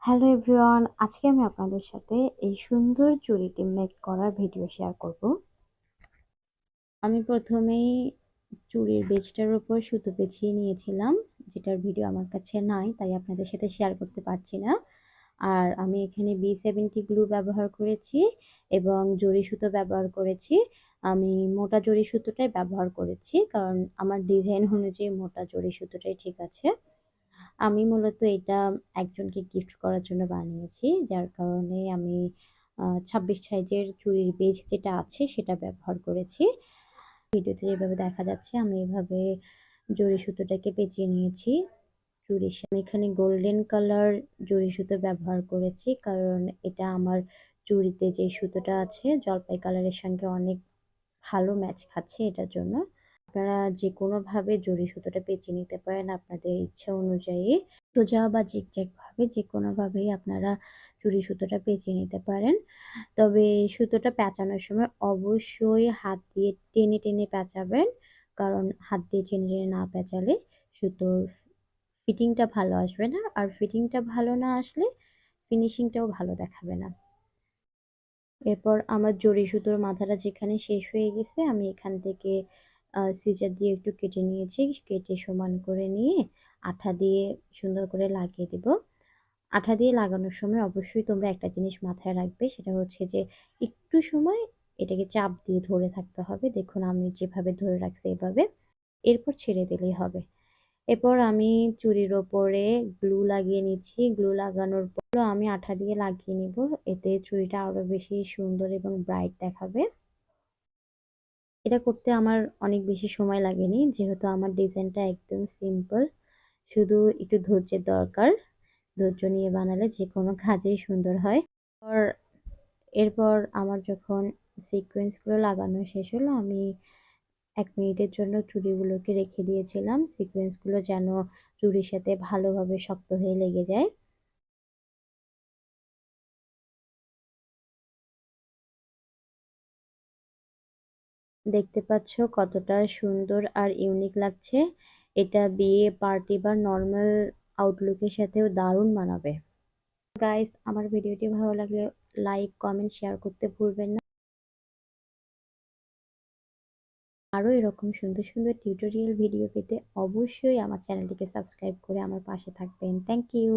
Hello everyone, আজকে আমি আপনাদের সাথে এই সুন্দর চুড়িটি মেক করার ভিডিও শেয়ার করব। আমি প্রথমেই চুড়ির বেজটার উপর সুতো পেঁচিয়ে নিয়েছিলাম, যেটার ভিডিও আমার কাছে নাই, তাই আপনাদের সাথে শেয়ার করতে পারছি না। আর আমি এখানে B70 গ্লু ব্যবহার করেছি এবং জরি সুতো ব্যবহার করেছি। আমি মোটা জরি সুতোটাই ব্যবহার করেছি, কারণ আমার ডিজাইন অনুযায়ী মোটা জরি সুতোটাই ঠিক আছে। আমি মূলত এটা একজনকে গিফট করার জন্য বানিয়েছি। যার কারণে আমি ২৬ সাইজের চুড়ির বেজ যেটা আছে সেটা ব্যবহার করেছি। ভিডিওতে যেভাবে দেখা যাচ্ছে আমি এভাবে জরি সুতোটাকে পেঁচিয়ে নিয়েছি। চুড়ির আমি এখানে গোল্ডেন কালার জরি সুতো ব্যবহার করেছি, কারণ এটা আমার চুড়িতে যে সুতোটা আছে জলপাই কালারের সঙ্গে অনেক ভালো ম্যাচ খাচ্ছে, এটার জন্য। আপনারা যেকোনোভাবে জরি সুতোটা পেঁচিয়ে নিতে পারেন আপনাদের ইচ্ছা অনুযায়ী। সোজা বা জিগজ্যাগ ভাবে যেকোনোভাবেই আপনারা চুরি সুতোটা পেঁচিয়ে নিতে পারেন। তবে সুতোটা পেঁচানোর সময় অবশ্যই হাত দিয়ে টেনে টেনে পেঁচাবেন, কারণ হাত দিয়ে টেনে টেনে না পেঁচালে সুতোর ফিটিংটা ভালো আসবে না, আর ফিটিংটা ভালো না আসলে ফিনিশিংটাও ভালো দেখাবে না। এরপর আমার জরি সুতোর মাথাটা যেখানে শেষ হয়ে গেছে আমি এখান থেকে সিজার দিয়ে একটু কেটে নিয়েছি। কেটে সমান করে নিয়ে আঠা দিয়ে সুন্দর করে লাগিয়ে দিব। আঠা দিয়ে লাগানোর সময় অবশ্যই তোমরা একটা জিনিস মাথায় রাখবে, সেটা হচ্ছে যে একটু সময় এটাকে চাপ দিয়ে ধরে থাকতে হবে। দেখুন আমি যেভাবে ধরে রাখছি এভাবে। এরপর ছেড়ে দিলেই হবে। এরপর আমি চুড়ির ওপরে গ্লু লাগিয়ে নিচ্ছি। গ্লু লাগানোর পর আমি আঠা দিয়ে লাগিয়ে নিব। এতে চুড়িটা আরো বেশি সুন্দর এবং ব্রাইট দেখাবে। এটা করতে আমার অনেক বেশি সময় লাগেনি, যেহেতু আমার ডিজাইনটা একদম সিম্পল। শুধু একটু ধৈর্যের দরকার। ধৈর্য নিয়ে বানালে যেকোনো কাজেই সুন্দর হয়। আর এরপর আমার যখন সিকোয়েন্স গুলো লাগানো শেষ হলো, আমি ১ মিনিটের জন্য চুড়িগুলোকে রেখে দিয়েছিলাম, সিকোয়েন্স গুলো যেন চুড়ির সাথে ভালোভাবে শক্ত হয়ে লেগে যায়। দেখতে পাচ্ছ কতটা সুন্দর আর ইউনিক লাগছে। এটা বিয়ে পার্টি বা নর্মাল আউটলুকের সাথেও দারুণ মানাবে। গাইস, আমার ভিডিওটি ভালো লাগলে লাইক, কমেন্ট, শেয়ার করতে ভুলবেন না। আরো এরকম সুন্দর সুন্দর টিউটোরিয়াল ভিডিও পেতে অবশ্যই আমার চ্যানেলটিকে সাবস্ক্রাইব করে আমার পাশে থাকবেন। Thank you.